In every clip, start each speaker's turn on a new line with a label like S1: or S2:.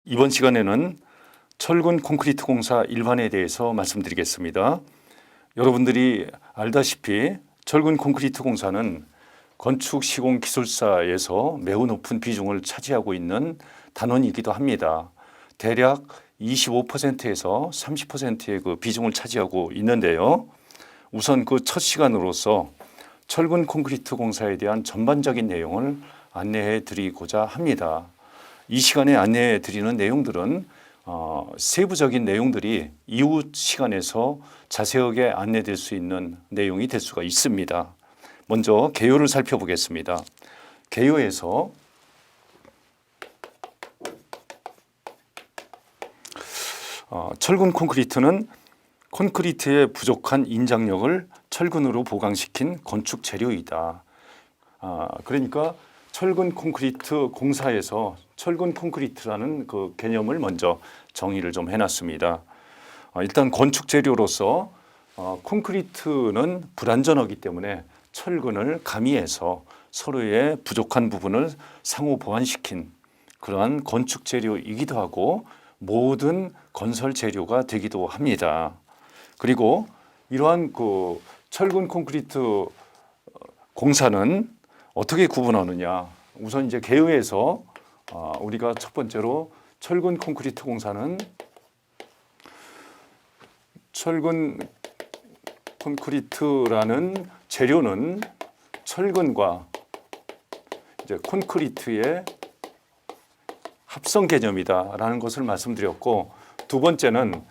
S1: 이번 시간에는 철근 콘크리트 공사 일반에 대해서 말씀드리겠습니다. 여러분들이 알다시피 철근 콘크리트 공사는 건축 시공 기술사에서 매우 높은 비중을 차지하고 있는 단원이기도 합니다. 대략 25%에서 30%의 그 비중을 차지하고 있는데요. 우선 그 첫 시간으로서 철근 콘크리트 공사에 대한 전반적인 내용을 안내해 드리고자 합니다. 이 시간에 안내해 드리는 내용들은 세부적인 내용들이 이후 시간에서 자세하게 안내될 수 있는 내용이 될 수가 있습니다. 먼저 개요를 살펴보겠습니다. 개요에서 철근 콘크리트는 콘크리트의 부족한 인장력을 철근으로 보강시킨 건축 재료이다. 그러니까 철근 콘크리트 공사에서 철근 콘크리트라는 그 개념을 먼저 정의를 좀 해놨습니다. 일단 건축 재료로서 콘크리트는 불완전하기 때문에 철근을 가미해서 서로의 부족한 부분을 상호 보완시킨 그러한 건축 재료이기도 하고 모든 건설 재료가 되기도 합니다. 그리고 이러한 그 철근 콘크리트 공사는 어떻게 구분하느냐? 우선 이제 개요에서 우리가 첫 번째로 철근 콘크리트 공사는 철근 콘크리트라는 재료는 철근과 이제 콘크리트의 합성 개념이다라는 것을 말씀드렸고, 두 번째는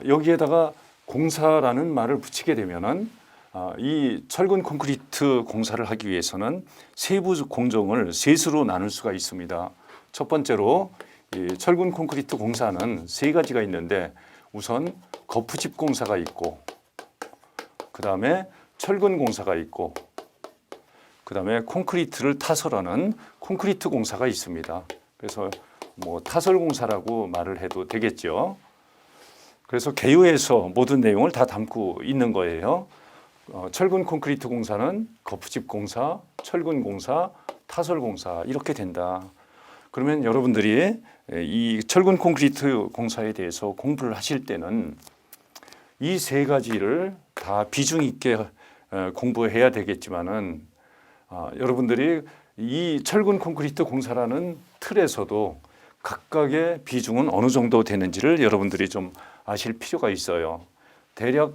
S1: 여기에다가 공사라는 말을 붙이게 되면은 이 철근 콘크리트 공사를 하기 위해서는 세부 공정을 셋으로 나눌 수가 있습니다. 첫 번째로 이 철근 콘크리트 공사는 세 가지가 있는데, 우선 거푸집 공사가 있고, 그 다음에 철근 공사가 있고, 그 다음에 콘크리트를 타설하는 콘크리트 공사가 있습니다. 그래서 뭐 타설 공사라고 말을 해도 되겠죠. 그래서 개요에서 모든 내용을 다 담고 있는 거예요. 철근 콘크리트 공사는 거푸집 공사, 철근 공사, 타설 공사 이렇게 된다. 그러면 여러분들이 이 철근 콘크리트 공사에 대해서 공부를 하실 때는 이 세 가지를 다 비중 있게 공부해야 되겠지만은 여러분들이 이 철근 콘크리트 공사라는 틀에서도 각각의 비중은 어느 정도 되는지를 여러분들이 좀 아실 필요가 있어요. 대략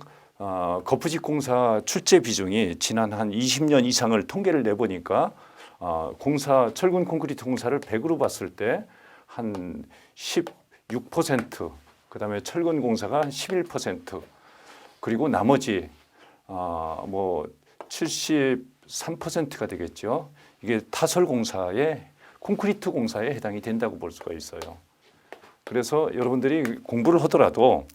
S1: 거푸집 공사 출제 비중이 지난 한 20년 이상을 통계를 내보니까 철근 콘크리트 공사를 100으로 봤을 때 한 16%, 그다음에 철근 공사가 한 11%, 그리고 나머지 뭐 73%가 되겠죠. 이게 타설 공사에 콘크리트 공사에 해당이 된다고 볼 수가 있어요. 그래서 여러분들이 공부를 하더라도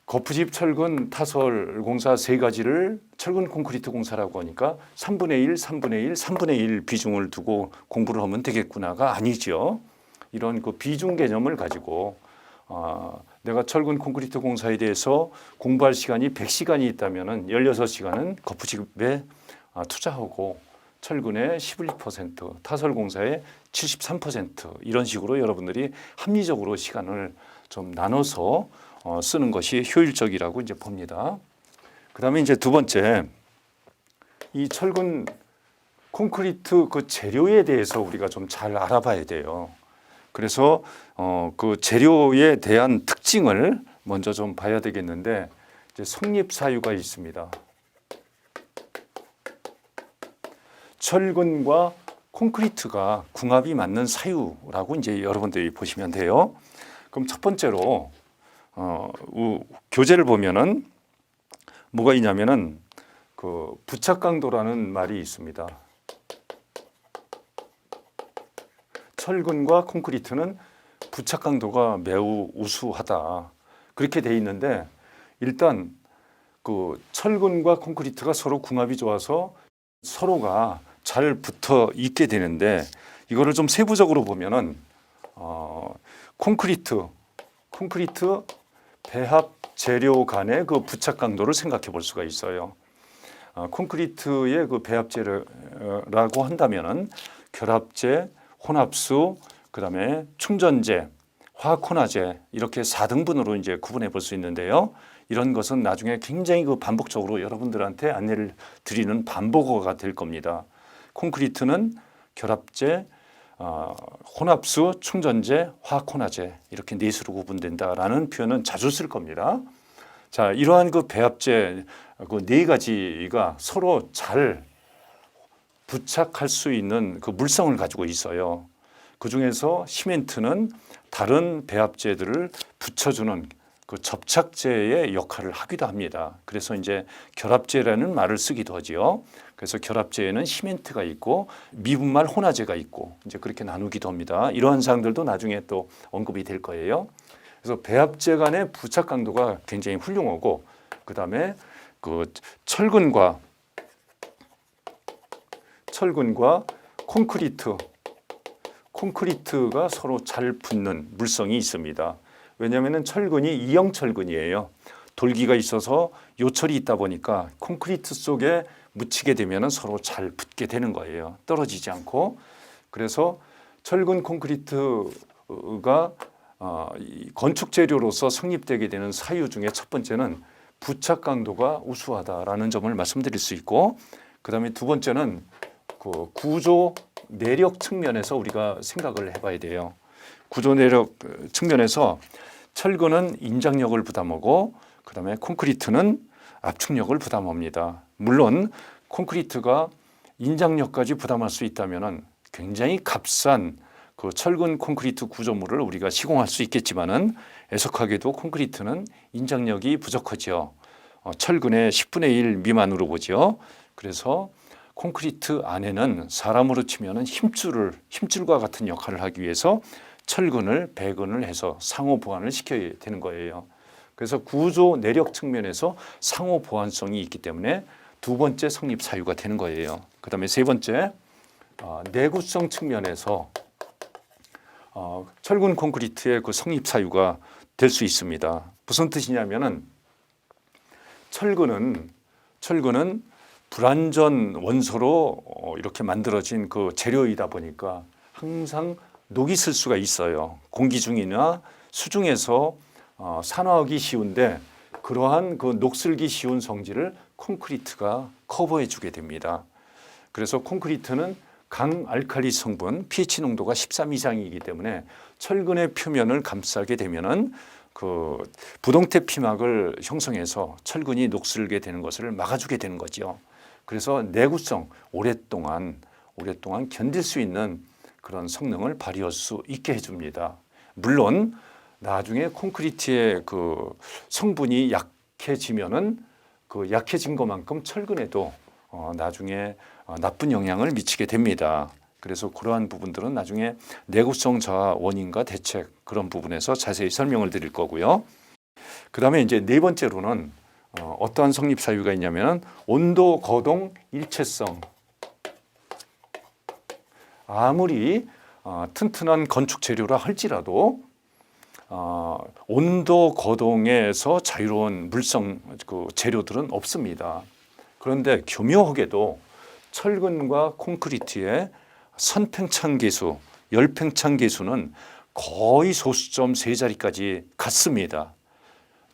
S1: 거푸집, 철근, 타설 공사 세 가지를 철근 콘크리트 공사라고 하니까 3분의 1, 3분의 1, 3분의 1 비중을 두고 공부를 하면 되겠구나가 아니죠. 이런 그 비중 개념을 가지고 내가 철근 콘크리트 공사에 대해서 공부할 시간이 100시간이 있다면 16시간은 거푸집에 투자하고 철근에 11%, 타설 공사에 73% 이런 식으로 여러분들이 합리적으로 시간을 좀 나눠서 쓰는 것이 효율적이라고 이제 봅니다. 그다음에 이제 두 번째, 이 철근 콘크리트 그 재료에 대해서 우리가 좀 잘 알아봐야 돼요. 그래서 그 재료에 대한 특징을 먼저 좀 봐야 되겠는데, 이제 성립 사유가 있습니다. 철근과 콘크리트가 궁합이 맞는 사유라고 이제 여러분들이 보시면 돼요. 그럼 첫 번째로 교재를 보면은 뭐가 있냐면은 그 부착 강도라는 말이 있습니다. 철근과 콘크리트는 부착 강도가 매우 우수하다. 그렇게 돼 있는데, 일단 그 철근과 콘크리트가 서로 궁합이 좋아서 서로가 잘 붙어 있게 되는데, 이거를 좀 세부적으로 보면은 콘크리트 배합 재료 간의 그 부착 강도를 생각해 볼 수가 있어요. 콘크리트의 그 배합 재료라고 한다면은 결합재, 혼합수, 그다음에 충전재, 화학혼화재 이렇게 4등분으로 이제 구분해 볼 수 있는데요. 이런 것은 나중에 굉장히 그 반복적으로 여러분들한테 안내를 드리는 반복어가 될 겁니다. 콘크리트는 결합재, 혼합수, 충전재, 화학혼화재 이렇게 네 수로 구분된다라는 표현은 자주 쓸 겁니다. 자, 이러한 그 배합재 그 네 가지가 서로 잘 부착할 수 있는 그 물성을 가지고 있어요. 그 중에서 시멘트는 다른 배합재들을 붙여주는 그 접착제의 역할을 하기도 합니다. 그래서 이제 결합제라는 말을 쓰기도 하지요. 그래서 결합제에는 시멘트가 있고 미분말 혼화제가 있고 이제 그렇게 나누기도 합니다. 이러한 사항들도 나중에 또 언급이 될 거예요. 그래서 배합제 간의 부착 강도가 굉장히 훌륭하고 그다음에 그 철근과 콘크리트가 서로 잘 붙는 물성이 있습니다. 왜냐하면 철근이 이형 철근이에요. 돌기가 있어서 요철이 있다 보니까 콘크리트 속에 묻히게 되면 서로 잘 붙게 되는 거예요. 떨어지지 않고. 그래서 철근 콘크리트가 건축 재료로서 성립되게 되는 사유 중에 첫 번째는 부착 강도가 우수하다라는 점을 말씀드릴 수 있고, 그다음에 두 번째는 그 구조 내력 측면에서 우리가 생각을 해봐야 돼요. 구조 내력 측면에서 철근은 인장력을 부담하고 그다음에 콘크리트는 압축력을 부담합니다. 물론 콘크리트가 인장력까지 부담할 수 있다면은 굉장히 값싼 그 철근 콘크리트 구조물을 우리가 시공할 수 있겠지만은 애석하게도 콘크리트는 인장력이 부족하죠. 철근의 10분의 1 미만으로 보죠. 그래서 콘크리트 안에는 사람으로 치면은 힘줄과 같은 역할을 하기 위해서 철근을 배근을 해서 상호 보완을 시켜야 되는 거예요. 그래서 구조 내력 측면에서 상호 보완성이 있기 때문에 두 번째 성립 사유가 되는 거예요. 그다음에 세 번째 내구성 측면에서 철근 콘크리트의 그 성립 사유가 될 수 있습니다. 무슨 뜻이냐면은 철근은 불완전 원소로 이렇게 만들어진 그 재료이다 보니까 항상 녹이 슬 수가 있어요. 공기 중이나 수중에서 산화하기 쉬운데 그러한 그 녹슬기 쉬운 성질을 콘크리트가 커버해 주게 됩니다. 그래서 콘크리트는 강알칼리 성분 pH 농도가 13 이상이기 때문에 철근의 표면을 감싸게 되면은 그 부동태 피막을 형성해서 철근이 녹슬게 되는 것을 막아주게 되는 거죠. 그래서 내구성 오랫동안 견딜 수 있는 그런 성능을 발휘할 수 있게 해줍니다. 물론 나중에 콘크리트의 그 성분이 약해지면은 그 약해진 것만큼 철근에도 나중에 나쁜 영향을 미치게 됩니다. 그래서 그러한 부분들은 나중에 내구성 저하 원인과 대책 그런 부분에서 자세히 설명을 드릴 거고요. 그 다음에 이제 네 번째로는 어떠한 성립 사유가 있냐면 온도, 거동, 일체성. 아무리 튼튼한 건축 재료라 할지라도 온도, 거동에서 자유로운 물성 그 재료들은 없습니다. 그런데 교묘하게도 철근과 콘크리트의 선팽창 계수, 열팽창 계수는 거의 소수점 세 자리까지 갔습니다.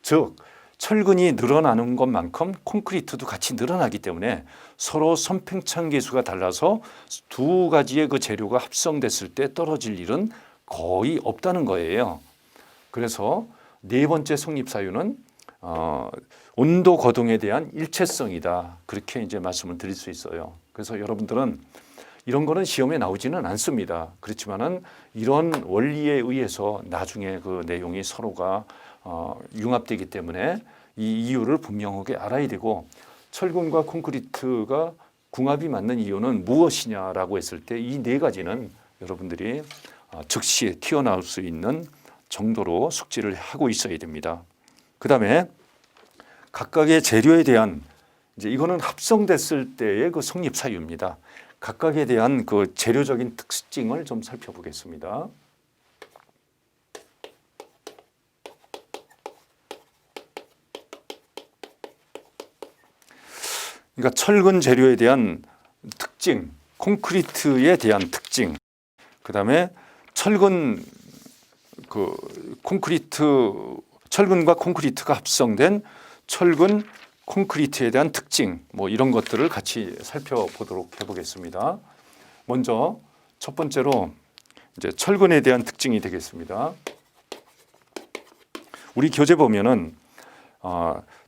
S1: 즉 철근이 늘어나는 것만큼 콘크리트도 같이 늘어나기 때문에 서로 선팽창 계수가 달라서 두 가지의 그 재료가 합성됐을 때 떨어질 일은 거의 없다는 거예요. 그래서 네 번째 성립 사유는 온도 거동에 대한 일체성이다. 그렇게 이제 말씀을 드릴 수 있어요. 그래서 여러분들은 이런 거는 시험에 나오지는 않습니다. 그렇지만은 이런 원리에 의해서 나중에 그 내용이 서로가 융합되기 때문에 이 이유를 분명하게 알아야 되고, 철근과 콘크리트가 궁합이 맞는 이유는 무엇이냐라고 했을 때 이 네 가지는 여러분들이 즉시 튀어나올 수 있는 정도로 숙지를 하고 있어야 됩니다. 그 다음에 각각의 재료에 대한 이제 이거는 합성됐을 때의 그 성립 사유입니다. 각각에 대한 그 재료적인 특징을 좀 살펴보겠습니다. 그러니까 철근 재료에 대한 특징, 콘크리트에 대한 특징, 그 다음에 철근 철근과 콘크리트가 합성된 철근 콘크리트에 대한 특징 뭐 이런 것들을 같이 살펴보도록 해보겠습니다. 먼저 첫 번째로 이제 철근에 대한 특징이 되겠습니다. 우리 교재 보면은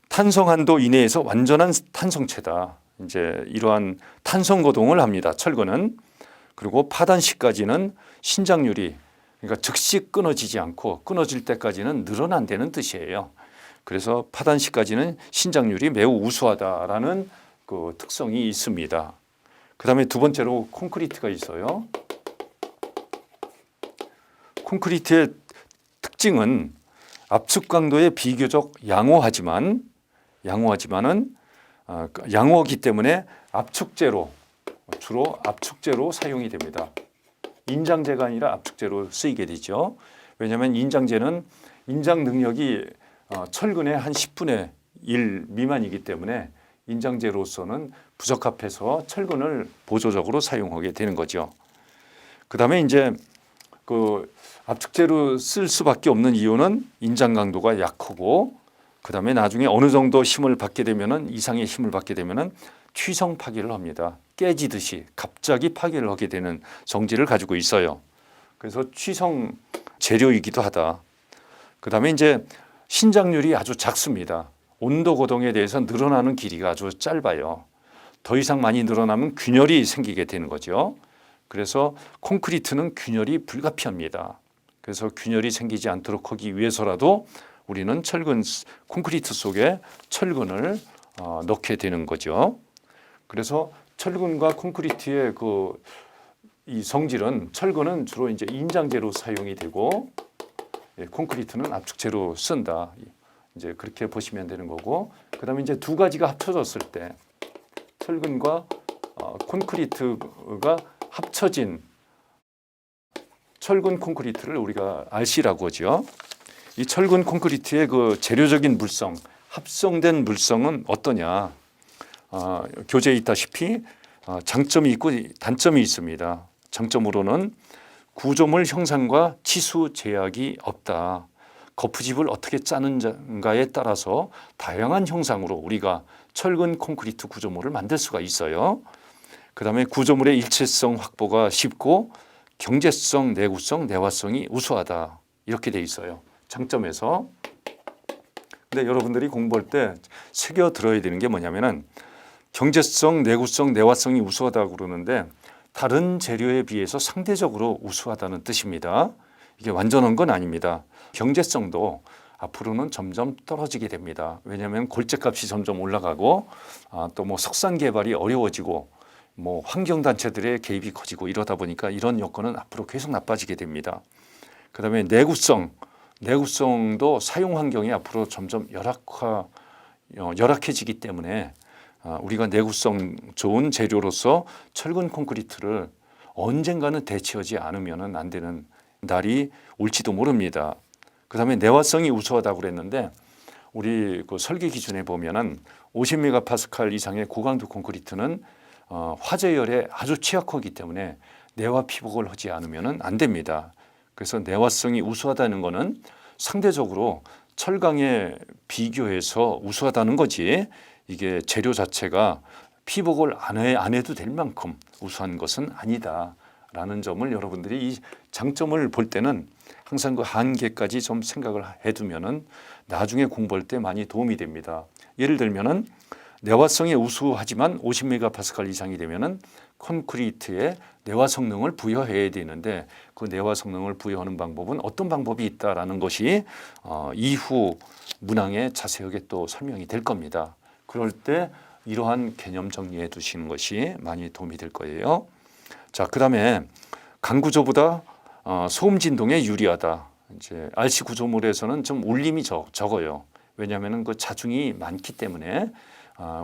S1: 탄성 한도 이내에서 완전한 탄성체다. 이제 이러한 탄성 거동을 합니다. 철근은. 그리고 파단 시까지는 신장률이 그러니까 즉시 끊어지지 않고 끊어질 때까지는 늘어난다는 뜻이에요. 그래서 파단 시까지는 신장률이 매우 우수하다라는 그 특성이 있습니다. 그다음에 두 번째로 콘크리트가 있어요. 콘크리트의 특징은 압축 강도에 비교적 양호하지만은 양호하기 때문에 압축제로 주로 압축제로 사용이 됩니다. 인장제가 아니라 압축제로 쓰이게 되죠. 왜냐하면 인장제는 인장 능력이 철근의 한 10분의 1 미만이기 때문에 인장제로서는 부적합해서 철근을 보조적으로 사용하게 되는 거죠. 그다음에 이제 그 압축제로 쓸 수밖에 없는 이유는 인장 강도가 약하고 그다음에 나중에 어느 정도 힘을 받게 되면은 이상의 힘을 받게 되면은 취성 파기를 합니다. 깨지듯이 갑자기 파기를 하게 되는 성질을 가지고 있어요. 그래서 취성 재료이기도 하다. 그다음에 이제 신장률이 아주 작습니다. 온도 고동에 대해서 늘어나는 길이가 아주 짧아요. 더 이상 많이 늘어나면 균열이 생기게 되는 거죠. 그래서 콘크리트는 균열이 불가피합니다. 그래서 균열이 생기지 않도록 하기 위해서라도 우리는 콘크리트 속에 철근을 넣게 되는 거죠. 그래서 철근과 콘크리트의 이 성질은 철근은 주로 이제 인장제로 사용이 되고 콘크리트는 압축제로 쓴다. 이제 그렇게 보시면 되는 거고 그다음에 이제 두 가지가 합쳐졌을 때 철근과 콘크리트가 합쳐진 철근 콘크리트를 우리가 RC라고 하죠. 이 철근 콘크리트의 그 재료적인 물성, 합성된 물성은 어떠냐? 교재에 있다시피 장점이 있고 단점이 있습니다. 장점으로는 구조물 형상과 치수 제약이 없다. 거푸집을 어떻게 짜는가에 따라서 다양한 형상으로 우리가 철근 콘크리트 구조물을 만들 수가 있어요. 그다음에 구조물의 일체성 확보가 쉽고 경제성, 내구성, 내화성이 우수하다. 이렇게 돼 있어요. 장점에서. 근데 여러분들이 공부할 때 새겨 들어야 되는 게 뭐냐면은 경제성, 내구성, 내화성이 우수하다고 그러는데 다른 재료에 비해서 상대적으로 우수하다는 뜻입니다. 이게 완전한 건 아닙니다. 경제성도 앞으로는 점점 떨어지게 됩니다. 왜냐하면 골재값이 점점 올라가고 또 뭐 석산 개발이 어려워지고 뭐 환경단체들의 개입이 커지고 이러다 보니까 이런 여건은 앞으로 계속 나빠지게 됩니다. 그다음에 내구성도 사용 환경이 앞으로 점점 열악해지기 때문에 우리가 내구성 좋은 재료로서 철근 콘크리트를 언젠가는 대체하지 않으면 안 되는 날이 올지도 모릅니다. 그다음에 내화성이 우수하다고 그랬는데 우리 그 설계 기준에 보면은 50메가파스칼 이상의 고강도 콘크리트는 화재열에 아주 취약하기 때문에 내화 피복을 하지 않으면 안 됩니다. 그래서 내화성이 우수하다는 것은 상대적으로 철강에 비교해서 우수하다는 거지 이게 재료 자체가 피복을 안 해도 될 만큼 우수한 것은 아니다라는 점을 여러분들이 이 장점을 볼 때는 항상 그 한계까지 좀 생각을 해두면은 나중에 공부할 때 많이 도움이 됩니다. 예를 들면은 내화성이 우수하지만 50메가파스칼 이상이 되면은 콘크리트에 내화 성능을 부여해야 되는데 그 내화 성능을 부여하는 방법은 어떤 방법이 있다라는 것이 이후 문항에 자세하게 또 설명이 될 겁니다. 그럴 때 이러한 개념 정리해 두시는 것이 많이 도움이 될 거예요. 자, 그다음에 강구조보다 소음 진동에 유리하다. 이제 RC 구조물에서는 좀 울림이 적어요. 왜냐하면 그 자중이 많기 때문에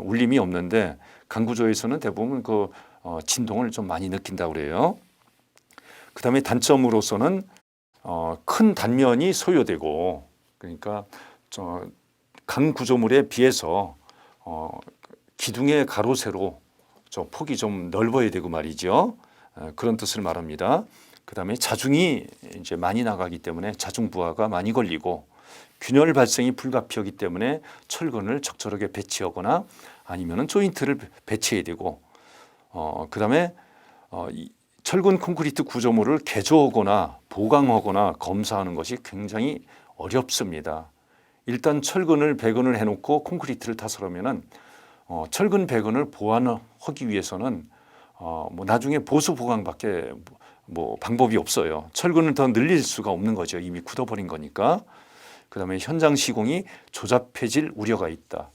S1: 울림이 없는데 강구조에서는 대부분 그 진동을 좀 많이 느낀다고 그래요. 그다음에 단점으로서는 큰 단면이 소요되고 그러니까 강 구조물에 비해서 기둥의 가로 세로 폭이 좀 넓어야 되고 말이죠. 그런 뜻을 말합니다. 그다음에 자중이 이제 많이 나가기 때문에 자중 부하가 많이 걸리고 균열 발생이 불가피하기 때문에 철근을 적절하게 배치하거나 아니면은 조인트를 배치해야 되고 그다음에 이 철근 콘크리트 구조물을 개조하거나 보강하거나 검사하는 것이 굉장히 어렵습니다. 일단 철근을 배건을 해놓고 콘크리트를 타설하면은 철근 배건을 보완하기 위해서는 뭐 나중에 보수 보강밖에 뭐 방법이 없어요. 철근을 더 늘릴 수가 없는 거죠. 이미 굳어버린 거니까. 그다음에 현장 시공이 조잡해질 우려가 있다.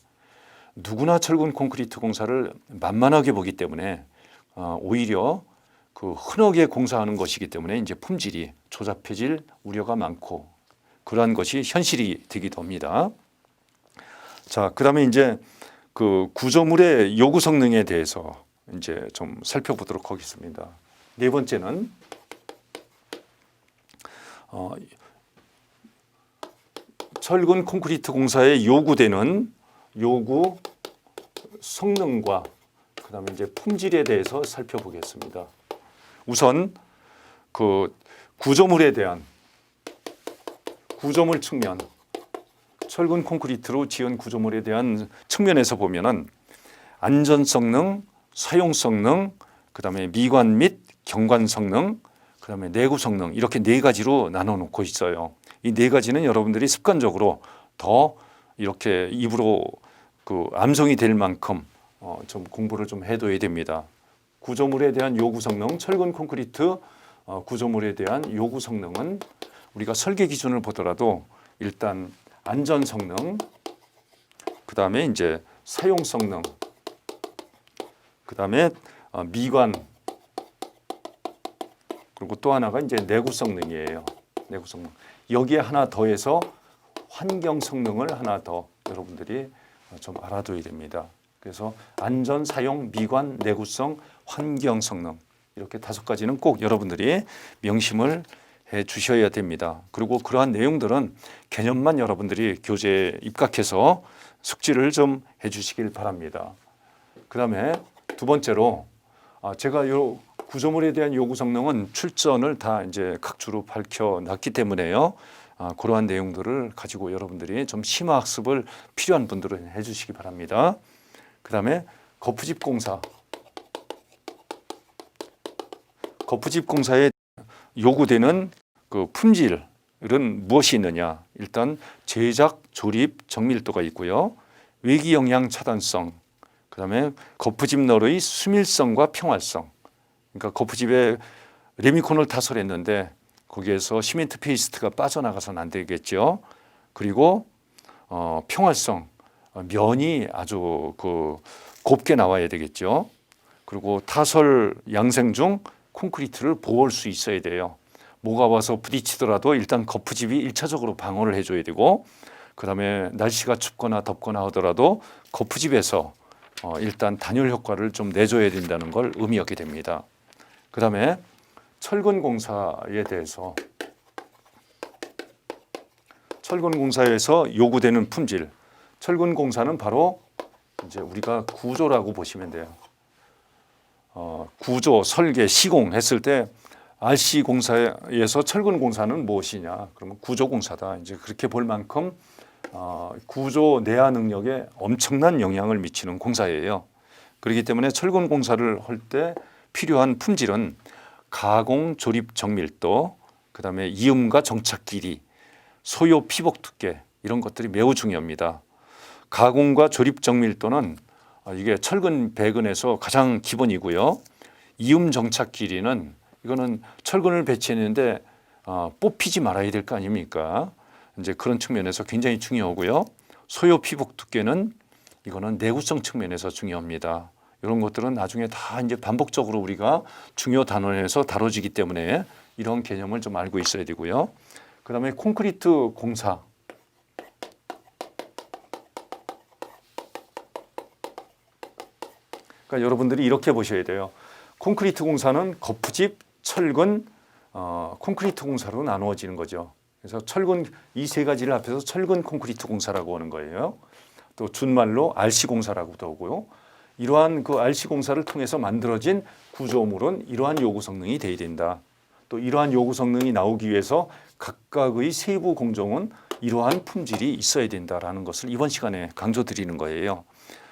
S1: 누구나 철근 콘크리트 공사를 만만하게 보기 때문에 오히려 그 흔하게 공사하는 것이기 때문에 이제 품질이 조잡해질 우려가 많고 그러한 것이 현실이 되기도 합니다. 자, 그다음에 이제 그 구조물의 요구 성능에 대해서 이제 좀 살펴보도록 하겠습니다. 네 번째는 철근 콘크리트 공사에 요구되는 요구 성능과 그다음에 이제 품질에 대해서 살펴보겠습니다. 우선 그 구조물에 대한 구조물 측면, 철근 콘크리트로 지은 구조물에 대한 측면에서 보면은 안전 성능, 사용 성능, 그다음에 미관 및 경관 성능, 그다음에 내구 성능 이렇게 네 가지로 나눠 놓고 있어요. 이 네 가지는 여러분들이 습관적으로 더 이렇게 입으로 그 암송이 될 만큼 좀 공부를 좀 해둬야 됩니다. 구조물에 대한 요구 성능, 철근 콘크리트 구조물에 대한 요구 성능은 우리가 설계 기준을 보더라도 일단 안전 성능, 그다음에 이제 사용 성능, 그다음에 미관, 그리고 또 하나가 이제 내구 성능이에요. 내구 성능. 여기에 하나 더해서 환경 성능을 하나 더 여러분들이 좀 알아둬야 됩니다. 그래서 안전, 사용, 미관, 내구성, 환경 성능 이렇게 다섯 가지는 꼭 여러분들이 명심을 해 주셔야 됩니다. 그리고 그러한 내용들은 개념만 여러분들이 교재에 입각해서 숙지를 좀 해 주시길 바랍니다. 그다음에 두 번째로 제가 요 구조물에 대한 요구 성능은 출전을 다 이제 각주로 밝혀놨기 때문에요. 그러한 내용들을 가지고 여러분들이 좀 심화 학습을 필요한 분들은 해주시기 바랍니다. 그다음에 거푸집 공사, 거푸집 공사에 요구되는 그 품질은 무엇이 있느냐? 일단 제작, 조립, 정밀도가 있고요. 외기 영향 차단성, 그다음에 거푸집 너르의 수밀성과 평활성. 그러니까 거푸집에 레미콘을 타설했는데 거기에서 시멘트 페이스트가 빠져나가서는 안 되겠죠. 그리고 평활성, 면이 아주 그 곱게 나와야 되겠죠. 그리고 타설 양생 중 콘크리트를 보호할 수 있어야 돼요. 뭐가 와서 부딪히더라도 일단 거푸집이 1차적으로 방어를 해줘야 되고, 그다음에 날씨가 춥거나 덥거나 하더라도 거푸집에서 일단 단열 효과를 좀 내줘야 된다는 걸 의미하게 됩니다. 그다음에 철근 공사에 대해서, 철근 공사에서 요구되는 품질, 철근 공사는 바로 이제 우리가 구조라고 보시면 돼요. 구조, 설계, 시공했을 때 RC 공사에서 철근 공사는 무엇이냐? 그러면 구조 공사다. 이제 그렇게 볼 만큼 구조 내화 능력에 엄청난 영향을 미치는 공사예요. 그렇기 때문에 철근 공사를 할 때 필요한 품질은 가공, 조립, 정밀도, 그다음에 이음과 정착 길이, 소요 피복 두께 이런 것들이 매우 중요합니다. 가공과 조립 정밀도는 이게 철근 배근에서 가장 기본이고요. 이음 정착 길이는 이거는 철근을 배치했는데 뽑히지 말아야 될 거 아닙니까? 이제 그런 측면에서 굉장히 중요하고요. 소요 피복 두께는 이거는 내구성 측면에서 중요합니다. 이런 것들은 나중에 다 이제 반복적으로 우리가 중요 단원에서 다뤄지기 때문에 이런 개념을 좀 알고 있어야 되고요. 그다음에 콘크리트 공사. 그러니까 여러분들이 이렇게 보셔야 돼요. 콘크리트 공사는 거푸집, 철근, 콘크리트 공사로 나누어지는 거죠. 그래서 철근, 이 세 가지를 합해서 철근 콘크리트 공사라고 하는 거예요. 또 준말로 RC 공사라고도 하고요. 이러한 그 RC 공사를 통해서 만들어진 구조물은 이러한 요구 성능이 돼야 된다. 또 이러한 요구 성능이 나오기 위해서 각각의 세부 공정은 이러한 품질이 있어야 된다라는 것을 이번 시간에 강조드리는 거예요.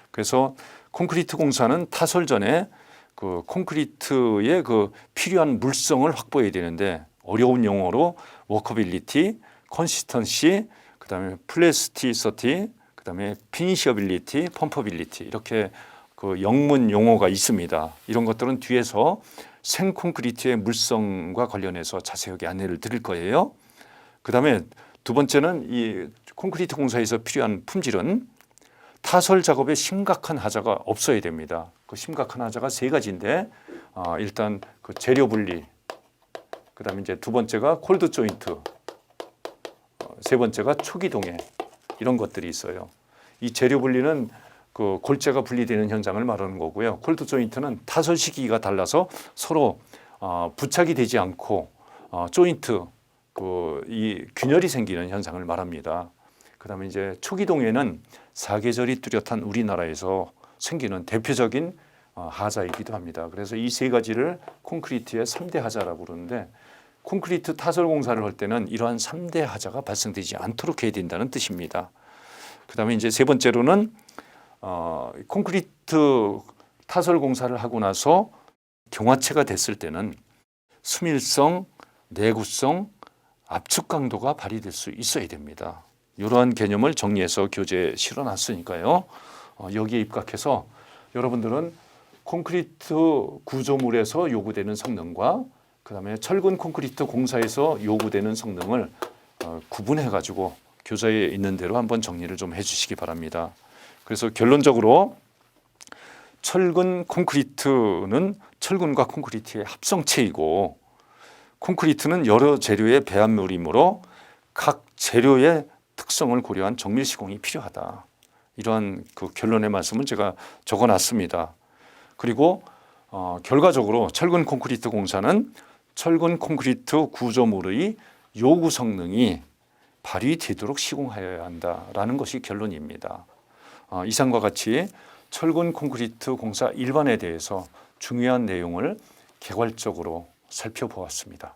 S1: 그래서 콘크리트 공사는 타설 전에 그 콘크리트의 그 필요한 물성을 확보해야 되는데 어려운 용어로 워커빌리티, 컨시스턴시, 그다음에 플라스티시티, 그다음에 피니셔빌리티, 펌퍼빌리티 이렇게 그 영문 용어가 있습니다. 이런 것들은 뒤에서 생콘크리트의 물성과 관련해서 자세하게 안내를 드릴 거예요. 그다음에 두 번째는 이 콘크리트 공사에서 필요한 품질은 타설 작업에 심각한 하자가 없어야 됩니다. 그 심각한 하자가 세 가지인데 일단 그 재료 분리, 그다음에 이제 두 번째가 콜드 조인트, 세 번째가 초기 동해 이런 것들이 있어요. 이 재료 분리는 그 골재가 분리되는 현상을 말하는 거고요. 콜드 조인트는 타설 시기가 달라서 서로 부착이 되지 않고 조인트 이 균열이 생기는 현상을 말합니다. 그다음에 이제 초기 동해는 사계절이 뚜렷한 우리나라에서 생기는 대표적인 하자이기도 합니다. 그래서 이 세 가지를 콘크리트의 3대 하자라고 부르는데 콘크리트 타설 공사를 할 때는 이러한 3대 하자가 발생되지 않도록 해야 된다는 뜻입니다. 그다음에 이제 세 번째로는 콘크리트 타설 공사를 하고 나서 경화체가 됐을 때는 수밀성, 내구성, 압축 강도가 발휘될 수 있어야 됩니다. 이러한 개념을 정리해서 교재에 실어놨으니까요. 여기에 입각해서 여러분들은 콘크리트 구조물에서 요구되는 성능과 그다음에 철근 콘크리트 공사에서 요구되는 성능을 구분해 가지고 교재에 있는 대로 한번 정리를 좀 해주시기 바랍니다. 그래서 결론적으로 철근 콘크리트는 철근과 콘크리트의 합성체이고 콘크리트는 여러 재료의 배합물이므로 각 재료의 특성을 고려한 정밀 시공이 필요하다. 이러한 그 결론의 말씀을 제가 적어놨습니다. 그리고 결과적으로 철근 콘크리트 공사는 철근 콘크리트 구조물의 요구 성능이 발휘되도록 시공하여야 한다라는 것이 결론입니다. 이상과 같이 철근 콘크리트 공사 일반에 대해서 중요한 내용을 개괄적으로 살펴보았습니다.